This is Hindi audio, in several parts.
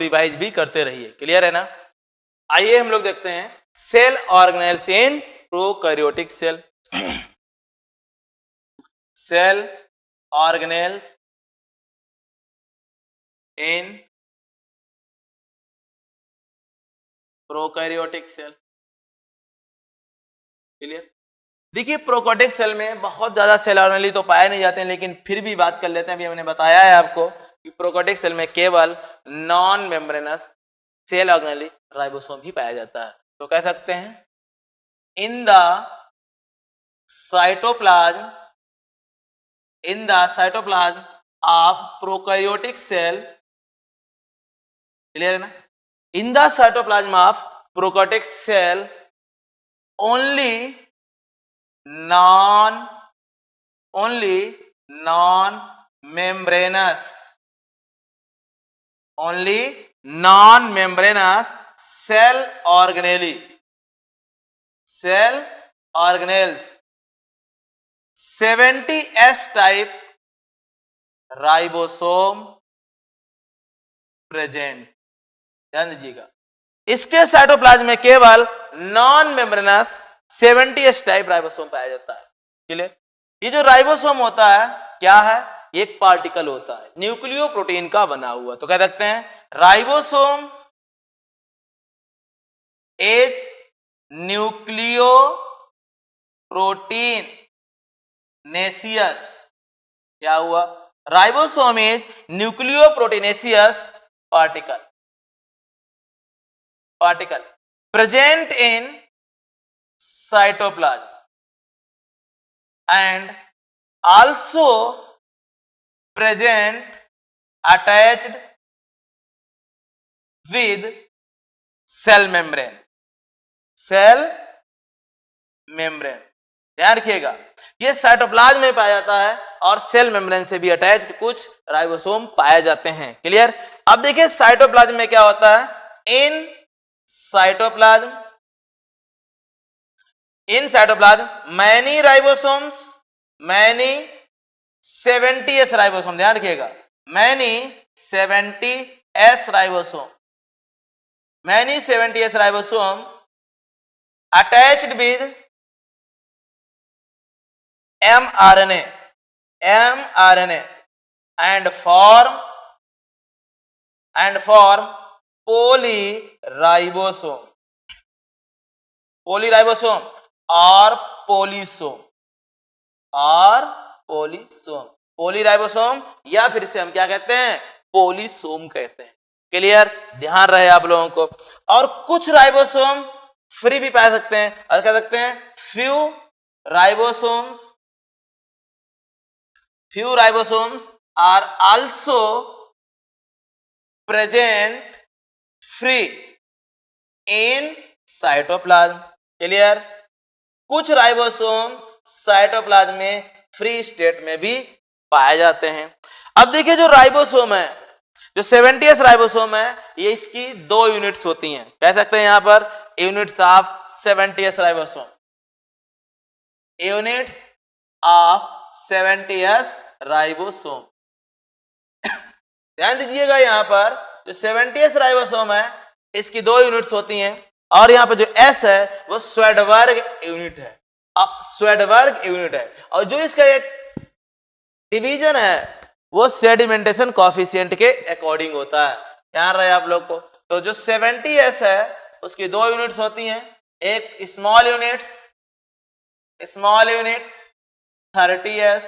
रिवाइज भी करते रहिए। क्लियर है ना? आइए हम लोग देखते हैं cell organelles in prokaryotic cell. Cell organelles in prokaryotic cell. Clear? देखिए प्रोकैरियोटिक सेल में बहुत ज्यादा सेल ऑर्गेनेली तो पाए नहीं जाते हैं, लेकिन फिर भी बात कर लेते हैं। अभी हमने बताया है आपको कि प्रोकैरियोटिक सेल में केवल non membranous cell organelle ribosome ही पाया जाता है। तो कह सकते हैं in the cytoplasm of prokaryotic cell. Clear है ना? In the cytoplasm of prokaryotic cell only non-membranous cell organelles 70S type ribosome present. ध्यान दीजिएगा, इसके साइटोप्लाज्म में केवल non membranes 70S type ribosome पाया जाता है। क्लियर? ये जो राइबोसोम होता है क्या है? एक पार्टिकल होता है न्यूक्लियो प्रोटीन का बना हुआ। तो कह सकते हैं राइबोसोम इज न्यूक्लियो प्रोटीनेसियस। क्या हुआ? Ribosome is nucleo proteinaceous particle present in cytoplasm and also present attached with cell membrane। ध्यान रखिएगा, ये साइटोप्लाज्म में पाया जाता है और सेल मेम्ब्रेन से भी अटैच्ड कुछ राइबोसोम पाए जाते हैं। क्लियर? अब देखिए साइटोप्लाज्म में क्या होता है। In cytoplasm many 70S ribosome. ध्यान रखिएगा, many 70S ribosome attached with mRNA and form polyribosome or पोलीराइबोसोम या फिर से हम क्या कहते हैं? पोलीसोम कहते हैं। क्लियर? ध्यान रहे आप लोगों को। और कुछ राइबोसोम फ्री भी पा सकते हैं और कह सकते हैं few ribosomes are also present free in cytoplasm. Clear? कुछ राइबोसोम साइटोप्लाज्म में फ्री स्टेट में भी पाए जाते हैं। अब देखिए जो राइबोसोम है, जो 70S राइबोसोम है, ये इसकी 2 यूनिट्स होती हैं। कह सकते हैं यहां पर units of 70S ribosome, units of 70S ribosome. ध्यान दीजिएगा, यहां पर जो 70S राइबोसोम है इसकी 2 यूनिट्स होती हैं और यहां पर जो S है वो स्वेडबर्ग यूनिट है। और जो इसका एक डिवीजन है वो सेडिमेंटेशन कोएफिशिएंट के अकॉर्डिंग होता है। ध्यान रहे आप लोग को। तो जो 70S है उसकी 2 यूनिट्स होती हैं, एक स्मॉल यूनिट 30S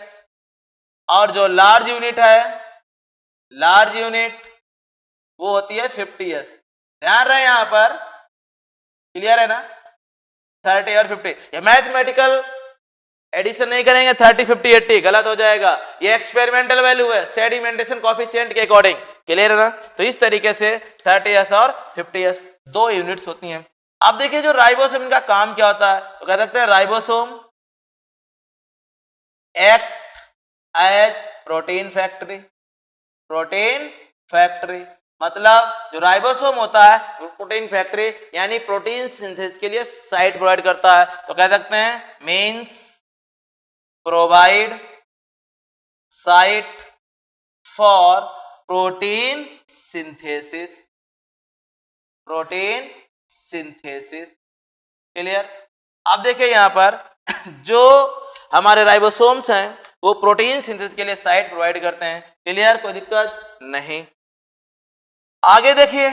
और जो लार्ज यूनिट वो होती है 50S। ध्यान रहे यहां पर। क्लियर है ना? 30 और 50, ये मैथमेटिकल एडिशन नहीं करेंगे। 30, 50, 80 गलत हो जाएगा। ये एक्सपेरिमेंटल वैल्यू है सेडिमेंटेशन कोएफिशिएंट के अकॉर्डिंग। क्लियर है ना? तो इस तरीके से 30S और 50S 2 यूनिट्स होती हैं। अब देखिए जो राइबोसोम का काम क्या होता है, तो कह सकते हैं ribosome act as protein factory. मतलब जो राइबोसोम होता है वो प्रोटीन फैक्ट्री यानी प्रोटीन सिंथेसिस के लिए साइट प्रोवाइड करता है। तो कह सकते हैं means provide site for protein synthesis. Protein synthesis. Clear. अब देखिए यहां पर जो हमारे राइबोसोम्स हैं वो प्रोटीन सिंथेसिस के लिए साइट प्रोवाइड करते हैं। क्लियर, कोई दिक्कत नहीं। आगे देखिए,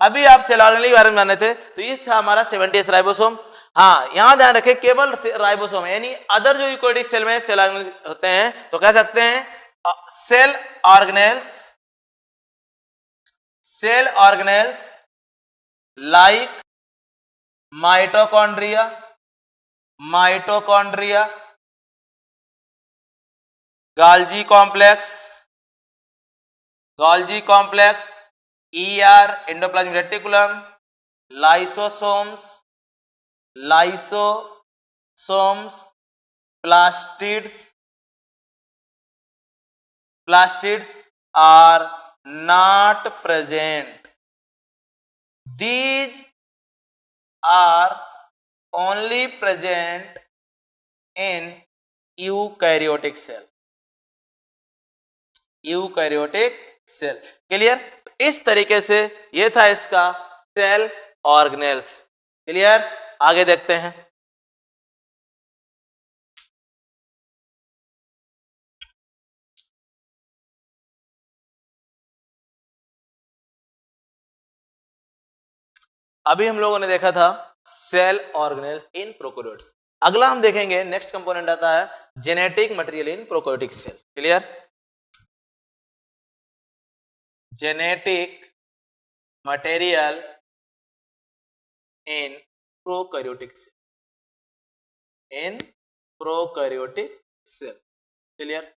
अभी आप सेल ऑर्गेनेल के बारे में जाने थे, तो ये था हमारा 70s राइबोसोम। हाँ, यहां ध्यान रखें केवल राइबोसोम यानी अदर जो यूकेरियोटिक सेल में सेल ऑर्गेनेल होते हैं तो कह सकते हैं cell organelles, cell organelles like mitochondria, mitochondria, Golgi complex, Golgi complex, ER endoplasmic reticulum, lysosomes, lysosomes, plastids, plastids are not present. These are only present in eukaryotic cell. Eukaryotic cell. Clear. इस तरीके से ये था इसका सेल ऑर्गेनेल्स। क्लियर। आगे देखते हैं। अभी हम लोगों ने देखा था सेल ऑर्गेनेल्स इन प्रोकैरियोट्स। अगला हम देखेंगे, नेक्स्ट कंपोनेंट आता है genetic material in prokaryotic cell. Clear. Genetic material in prokaryotic cell, in prokaryotic cell. Clear.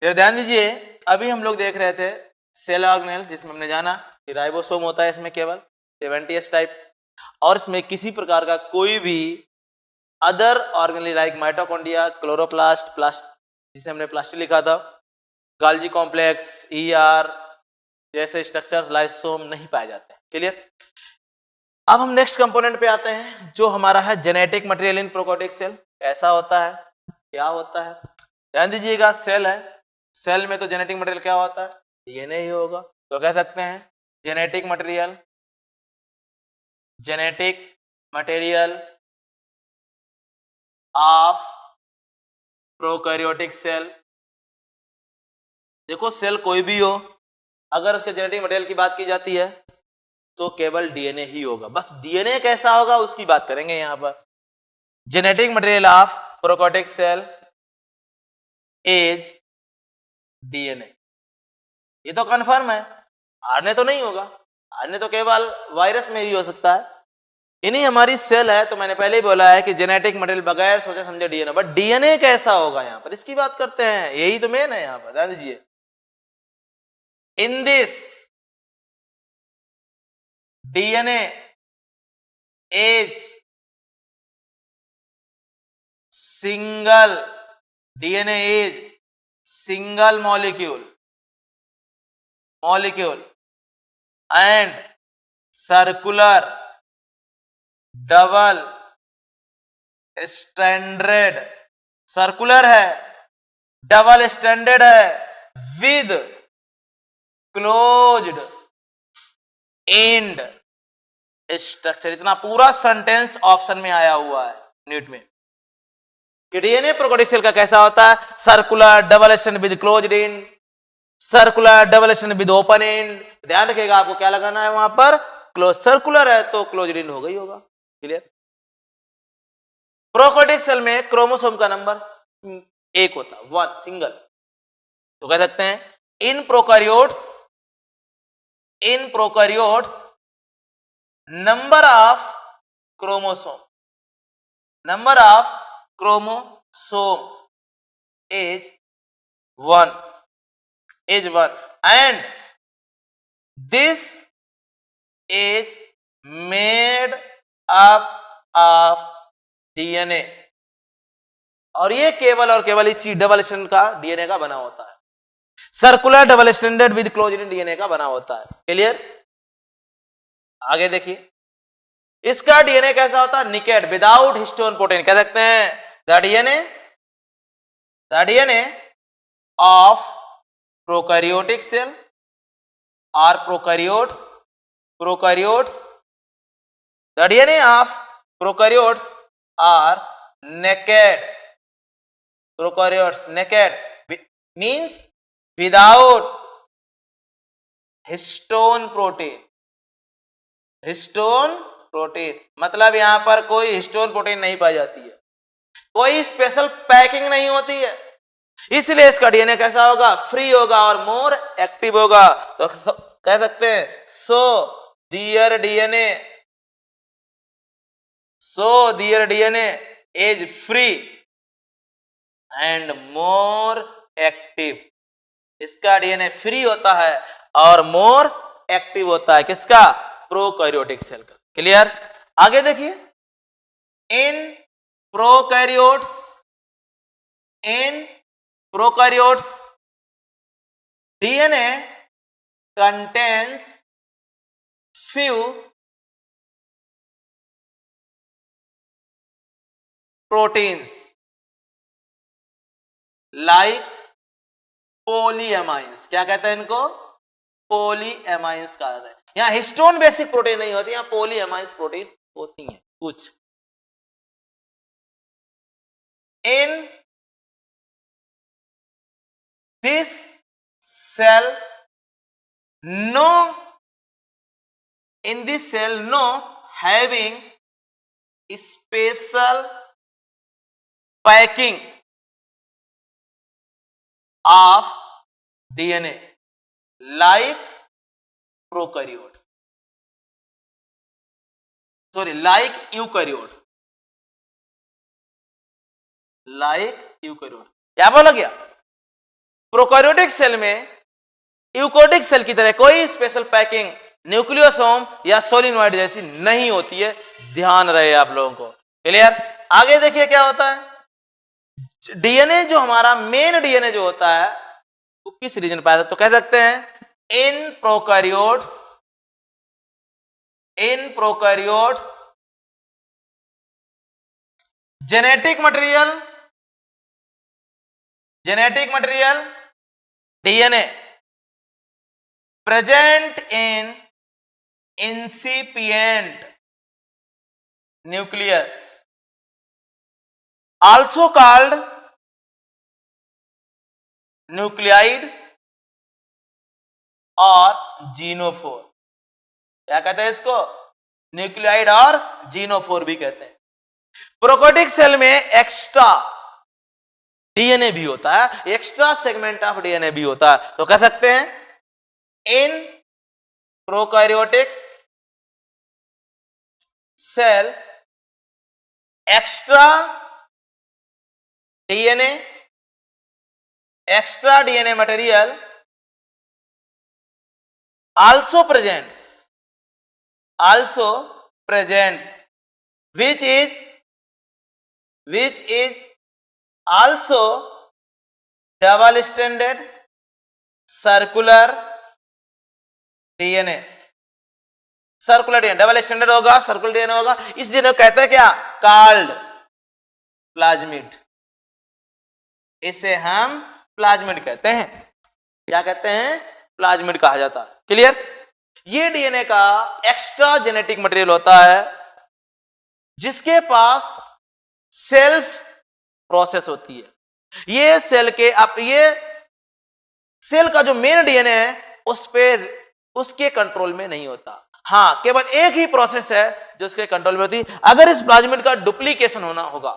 ध्यान दीजिए, अभी हम लोग देख रहे थे सेल ऑर्गेनेल जिसमें हमने जाना कि राइबोसोम होता है इसमें केवल 70s टाइप, और इसमें किसी प्रकार का कोई भी other organelle like mitochondria, chloroplast, plast जिसे हमने प्लास्टिड लिखा था, गाल्जी कॉम्प्लेक्स, ER जैसे स्ट्रक्चर्स लाइसोम नहीं पाए जाते हैं। क्लियर। अब हम नेक्स्ट कंपोनेंट पे आते हैं जो हमारा है genetic material in prokaryotic cell. कैसा होता है, क्या होता है? ध्यान दीजिएगा, सेल है, सेल में तो जेनेटिक मटेरियल क्या होता है? DNA ही होगा। तो कह सकते हैं genetic material, genetic material of prokaryotic cell. देखो सेल कोई भी हो, अगर उसके जेनेटिक मटेरियल की बात की जाती है तो केवल DNA ही होगा। बस DNA कैसा होगा उसकी बात करेंगे यहां पर। Genetic material of prokaryotic cell is DNA। ये तो कंफर्म है, RNA तो नहीं होगा, RNA तो केवल वायरस में ही हो सकता है। इन्हीं हमारी सेल है, तो मैंने पहले ही बोला है कि जेनेटिक मटेरियल बगैर सोचे समझे DNA, बट DNA कैसा होगा यहां पर इसकी बात करते हैं, यही तो मेन है यहां पर। ध्यान दीजिए, in this DNA is single, DNA is single molecule and circular double stranded, circular है, डबल स्टैंडर्ड है, विद क्लोज्ड एंड स्ट्रक्चर। इतना पूरा सेंटेंस ऑप्शन में आया हुआ है नीट में कि DNA प्रोकैरियोटिक सेल का कैसा होता है, circular double stand with closed end, circular double stand with open and. ध्यान रखिएगा, आपको क्या लगाना है वहां पर, क्लोज। सर्कुलर है तो क्लोज्ड एंड होगा ही होगा। क्लियर। प्रोकैरियोटिक सेल में क्रोमोसोम का नंबर 1 होता है, 1 सिंगल। तो कह सकते हैं in prokaryotes number of chromosome is 1 and this is made up of DNA, और ये केवल और केवल इसी डबल स्टैंड का DNA का बना होता है, circular double standard with closed DNA का बना होता है। क्लियर। आगे देखिए, इसका DNA कैसा होता है, निकेड विदाउट हिस्टोन प्रोटीन। कह सकते हैं the DNA of prokaryotic cell or prokaryotes prokaryotes, the DNA of prokaryotes are naked. Prokaryotes naked means without histone protein. Histone protein मतलब यहां पर कोई हिस्टोन प्रोटीन नहीं पाई जाती है, कोई स्पेशल पैकिंग नहीं होती है, इसलिए इसका डीएनए कैसा होगा? फ्री होगा और मोर एक्टिव होगा। तो कह सकते हैं so their DNA is free and more active. इसका डीएनए फ्री होता है और मोर एक्टिव होता है, किसका? प्रोकैरियोटिक सेल का। क्लियर? आगे देखिए, in prokaryotes DNA contains few proteins like polyamines। क्या कहते हैं इनको? पोलीएमाइंस कहा जाता है। यहां हिस्टोन बेसिक प्रोटीन नहीं होती, यहां पोलीएमाइंस प्रोटीन होती हैं कुछ। In this cell no having special packing of DNA like prokaryotes, like eukaryotes। क्या बोला गया? प्रोकैरियोटिक सेल में यूकोटिक सेल की तरह कोई स्पेशल पैकिंग न्यूक्लियोसोम या सोलिनॉइड जैसी नहीं होती है, ध्यान रहे आप लोगों को। क्लियर? आगे देखिए क्या होता है। डीएनए जो हमारा मेन डीएनए जो होता है वो किस रीजन पाया जाता है? तो कह सकते हैं in prokaryotes genetic material DNA present in incipient nucleus also called nucleide और जीनोफोर। क्या कहते हैं इसको? न्यूक्लियाइड और जीनोफोर भी कहते हैं। प्रोकैरियोटिक सेल में एक्स्ट्रा डीएनए भी होता है, एक्स्ट्रा सेगमेंट ऑफ डीएनए भी होता है। तो कह सकते हैं in prokaryotic cell extra DNA material also presents which is also double stranded circular DNA. Double standard होगा, सर्कुलर डीएनए होगा, इस डीएनए को कहते हैं क्या? Called plasmid. इसे हम प्लाज्मिड कहते हैं। क्या कहते हैं? प्लाज्मिड कहा जाता है। क्लियर? ये डीएनए का एक्स्ट्रा जेनेटिक मटेरियल होता है जिसके पास सेल्फ प्रोसेस होती है। ये सेल का जो मेन डीएनए है उसके कंट्रोल में नहीं होता। हाँ, केवल एक ही प्रोसेस है जो उसके कंट्रोल में होती है। अगर इस प्लाज्मिड का डुप्लीकेशन होना होगा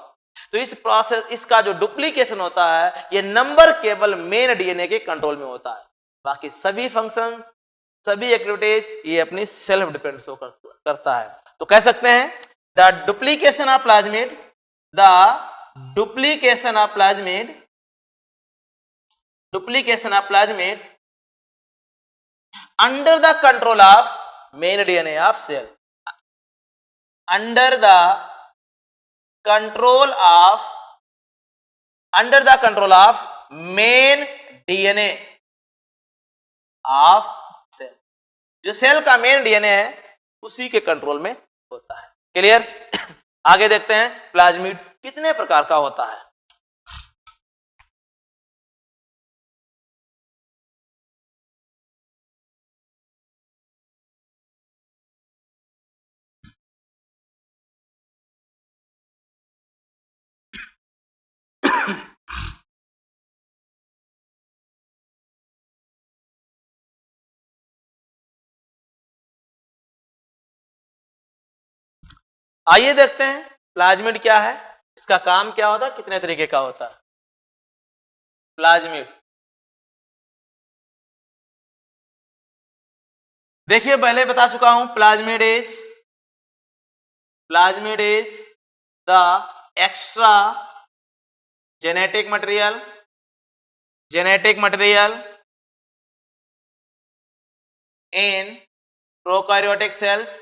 तो इसका जो डुप्लीकेशन होता है ये नंबर केवल मेन डीएनए के कंट्रोल में होता है। बाकी सभी फंक्शन, सभी एक्टिविटीज ये अपनी सेल्फ डिपेंड करता है। तो कह सकते हैं the duplication of plasmid under the control of main DNA of cell, under the control of main DNA of cell, जो सेल का मेन डीएनए है उसी के कंट्रोल में होता है। क्लियर? आगे देखते हैं प्लाज्मिड कितने प्रकार का होता है। आइए देखते हैं प्लाज्मिड क्या है, इसका काम क्या होता है, कितने तरीके का होता है प्लाज्मिड। देखिए पहले बता चुका हूं plasmid is the extra genetic material in prokaryotic cells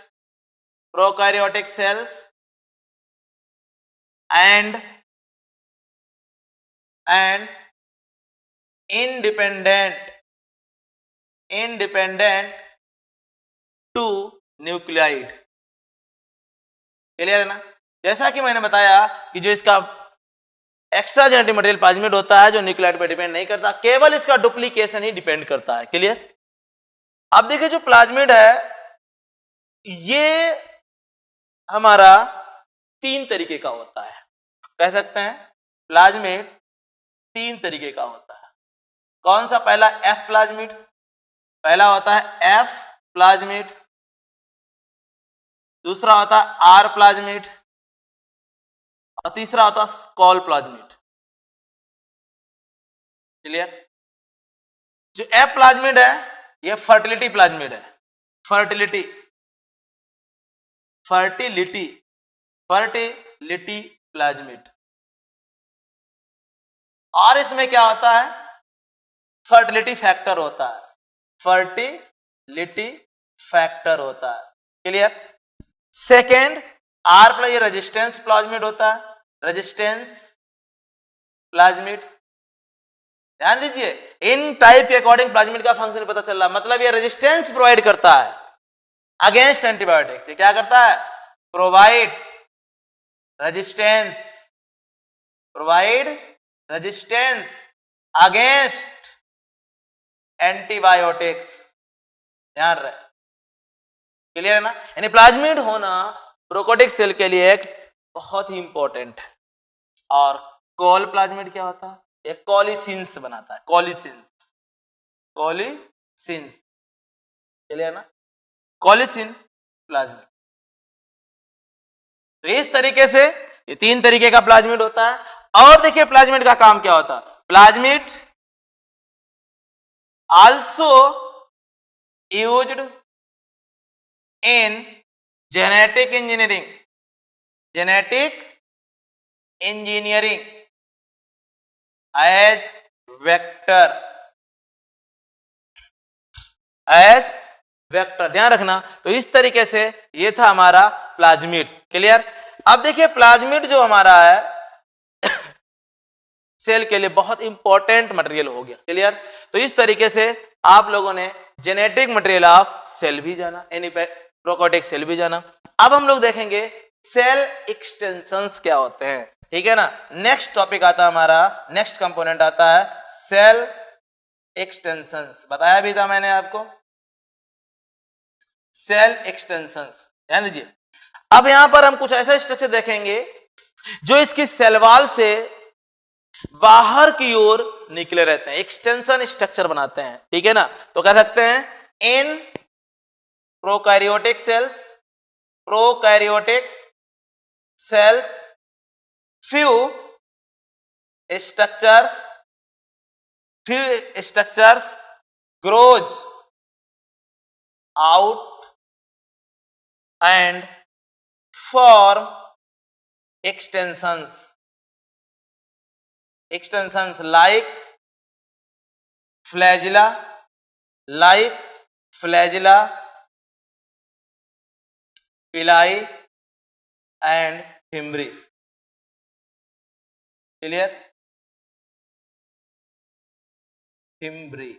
and independent to nucleoid। Clear है ना? जैसा कि मैंने बताया कि जो इसका एक्स्ट्रा जेनेटिक मटेरियल प्लाज्मिड होता है जो न्यूक्लियोटाइड पर डिपेंड नहीं करता, केवल इसका डुप्लीकेशन ही डिपेंड करता है। क्लियर? अब देखिए जो प्लाज्मिड है ये हमारा 3 तरीके का होता है। कह सकते हैं प्लाज्मिड 3 तरीके का होता है। कौन सा? पहला एफ प्लाज्मिड, पहला होता है एफ प्लाज्मिड, दूसरा होता है आर प्लाज्मिड और तीसरा होता है स्कॉल प्लाज्मिड। क्लियर? जो एफ प्लाज्मिड है ये फर्टिलिटी प्लाज्मिड है। Fertility plasmid. और इसमें क्या होता है? फर्टिलिटी फैक्टर होता है। क्लियर? सेकेंड आर प्लस ये रेजिस्टेंस प्लाज्मिड होता है। रेजिस्टेंस प्लाज्मिड, ध्यान दीजिए इन टाइप के अकॉर्डिंग प्लाज्मिड का फंक्शन पता चल रहा, मतलब ये रेजिस्टेंस प्रोवाइड करता है अगेंस्ट एंटीबायोटिक्स। क्या करता है? Provide resistance against antibiotics. ध्यान रहे। क्लियर है ना? यानी प्लाज्मिड होना प्रोकैरियोटिक सेल के लिए एक बहुत ही इंपॉर्टेंट है। और कॉल प्लाज्मिड क्या होता है? एक कॉलिसिन्स बनाता है। कॉलिसिन्स। क्लियर ना? कॉलिसिन प्लाज्मिड। तो इस तरीके से ये 3 तरीके का प्लाज्मिड होता है। और देखिए प्लाज्मिड का काम क्या होता है। Plasmid also used in genetic engineering as vector. ध्यान रखना। तो इस तरीके से ये था हमारा प्लाज्मिड। क्लियर? अब देखिए प्लाज्मिड जो हमारा है सेल के लिए बहुत इंपॉर्टेंट मटेरियल हो गया। क्लियर? तो इस तरीके से आप लोगों ने जेनेटिक मटेरियल ऑफ सेल भी जाना, यानी प्रोकैरियोटिक सेल भी जाना। अब हम लोग देखेंगे सेल एक्सटेंशंस क्या होते हैं। ठीक है ना? नेक्स्ट टॉपिक आता है हमारा, नेक्स्ट कंपोनेंट आता है सेल एक्सटेंशंस। बताया भी था मैंने आपको सेल एक्सटेंशंस। ध्यान दीजिए। अब यहां पर हम कुछ ऐसा स्ट्रक्चर देखेंगे जो इसकी सेल वॉल से बाहर की ओर निकले रहते हैं, एक्सटेंशन स्ट्रक्चर बनाते हैं। ठीक है ना? तो कह सकते हैं in prokaryotic cells few structures grows out and form extensions like flagella, pili and fimbriae। Clear? Fimbriae.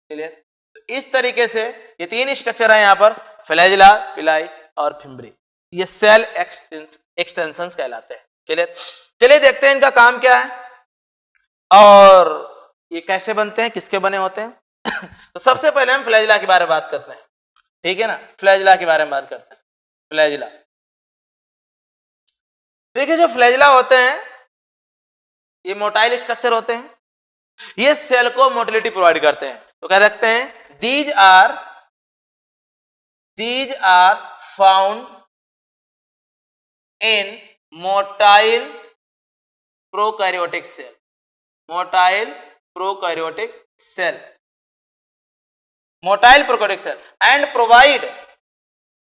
Clear? तो इस तरीके से ये 3 स्ट्रक्चर है यहां पर, फ्लैजिला, पिलाई और फिम्ब्री। ये सेल एक्सटेंशंस कहलाते हैं। क्लियर? चलिए देखते हैं इनका काम क्या है और ये कैसे बनते हैं, किसके बने होते हैं। तो सबसे पहले हम फ्लैजिला के बारे में बात करते हैं। ठीक है ना? फ्लैजिला के बारे में बात करते हैं। फ्लैजिला देखिए जो फ्लैजिला होते हैं ये मोटाइल स्ट्रक्चर होते हैं। ये सेल को मोटिलिटी प्रोवाइड करते हैं। तो कह सकते हैं these are found in motile prokaryotic cell, motile prokaryotic cell, motile prokaryotic cell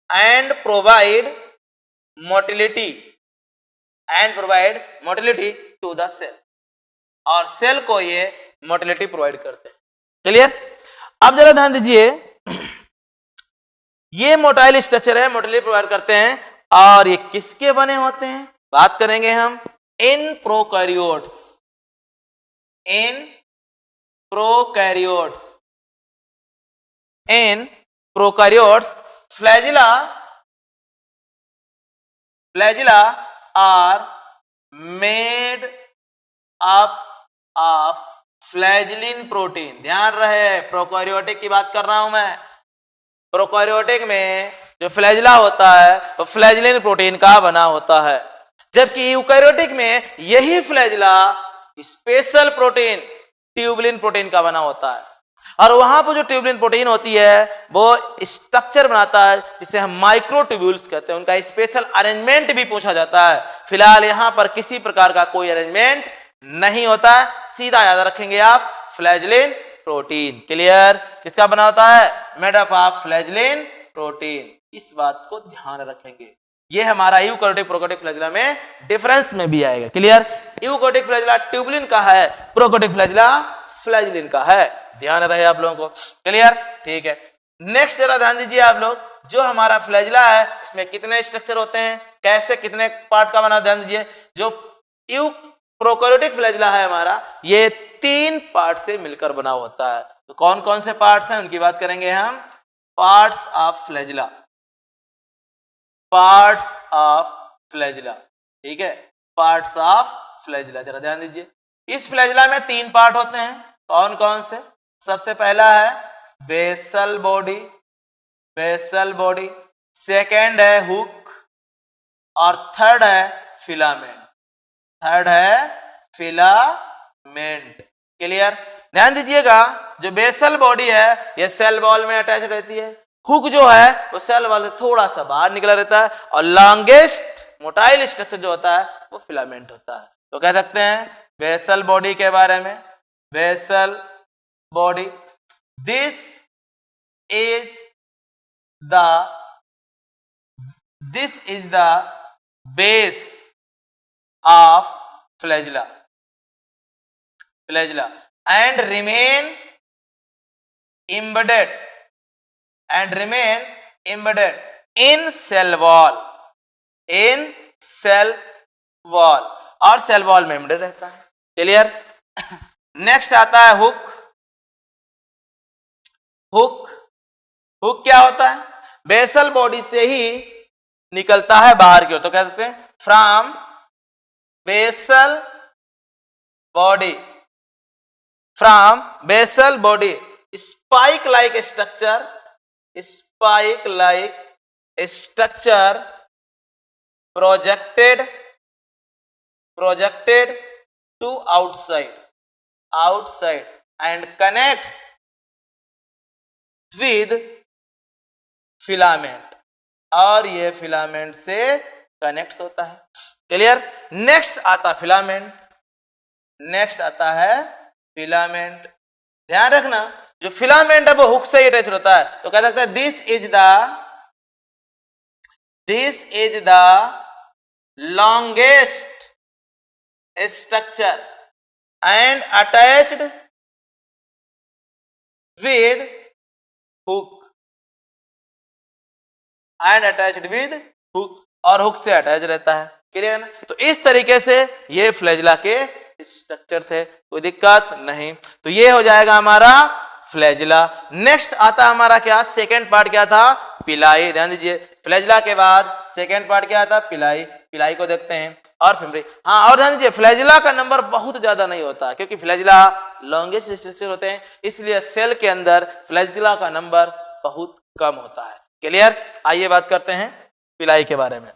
and provide motility to the cell, और सेल को ये मोटिलिटी प्रोवाइड करते हैं। क्लियर? अब जरा ध्यान दीजिए, ये मोटाइल स्ट्रक्चर है, मोटिलिटी प्रोवाइड करते हैं, और ये किसके बने होते हैं? बात करेंगे हम in prokaryotes, in prokaryotes, in prokaryotes flagella are made up of flagellin protein. ध्यान रहे, प्रोकैरियोटिक की बात कर रहा हूं मैं। प्रोकैरियोटिक में जो फ्लैजिला होता है वो फ्लैजिलिन प्रोटीन का बना होता है, जबकि यूकैरियोटिक में यही flagella special protein tubulin protein का बना होता है, और वहां पर जो ट्यूबुलिन प्रोटीन होती है वो स्ट्रक्चर बनाता है जिसे हम माइक्रोट्यूब्यूल्स कहते हैं। उनका स्पेशल अरेंजमेंट भी पूछा जाता है। फिलहाल यहां पर किसी प्रकार का कोई अरेंजमेंट नहीं होता है, सीधा याद रखेंगे आप फ्लैजिलिन प्रोटीन। क्लियर? किसका बना होता है? Made up of flagellin protein. इस बात को ध्यान रखेंगे। ये हमारा यूकैरियोटिक प्रोकैरियोटिक फ्लैजिला में डिफरेंस में भी आएगा। क्लियर? यूकैरियोटिक फ्लैजिला ट्यूबुलिन का है, प्रोकैरियोटिक फ्लैजिला फ्लैजिलिन का है। ध्यान रहे आप लोगों को। क्लियर? ठीक है। नेक्स्ट जरा ध्यान दीजिए आप लोग, जो हमारा फ्लैजिला है इसमें कितने स्ट्रक्चर होते हैं, कैसे कितने पार्ट का बना, ध्यान दीजिए। जो प्रोकैरियोटिक फ्लैजिला है हमारा, ये 3 पार्ट से मिलकर बना होता है। तो कौन कौन से पार्ट्स हैं उनकी बात करेंगे हम। Parts of flagella, parts of flagella, ठीक है, पार्ट्स ऑफ फ्लैजिला। जरा ध्यान दीजिए, इस फ्लैजिला में 3 पार्ट होते हैं। कौन कौन से? सबसे पहला है basal body, basal body, second है हुक, और थर्ड है फिलामेंट, थर्ड है फिलामेंट। क्लियर? ध्यान दीजिएगा, जो बेसल बॉडी है ये सेल वॉल में अटैच रहती है, हुक जो है वो सेल वॉल से थोड़ा सा बाहर निकला रहता है, और लॉन्गेस्ट मोटाइल स्ट्रक्चर जो होता है वो फिलामेंट होता है। तो कह सकते हैं बेसल बॉडी के बारे में, basal body, this is the base of flagella, flagella, and remain embedded in cell wall, in cell wall, और सेल वॉल में एम्बेडेड रहता है। क्लियर? नेक्स्ट आता है हुक। हुक, हुक क्या होता है? बेसल बॉडी से ही निकलता है बाहर की ओर, तो कह सकते हैं from basal body, from basal body spike like structure, spike like structure projected to outside and connects with filament, और ये फिलामेंट से कनेक्ट होता है। क्लियर? नेक्स्ट आता फिलामेंट, नेक्स्ट आता है फिलामेंट। ध्यान रखना, जो फिलामेंट है वो हुक से अटैच होता है, तो कह सकते हैं this is the longest structure and attached with hook, और हुक से अटैच रहता है। क्लियर ना? तो इस तरीके से ये फ्लैजिला के स्ट्रक्चर थे, कोई दिक्कत नहीं। तो ये हो जाएगा हमारा फ्लैजिला। नेक्स्ट आता हमारा क्या? सेकेंड पार्ट क्या था? पिलाई। ध्यान दीजिए, फ्लैजिला के बाद सेकेंड पार्ट क्या था? पिलाई। पिलाई को देखते हैं, और फिम्बरी। हाँ, और ध्यान दीजिए, फ्लैजिला का नंबर बहुत ज्यादा नहीं होता, क्योंकि फ्लैजिला लॉन्गेस्ट स्ट्रक्चर होते हैं, इसलिए सेल के अंदर फ्लैजिला का नंबर बहुत कम होता है। क्लियर? आइए बात करते हैं पिलाई के बारे में।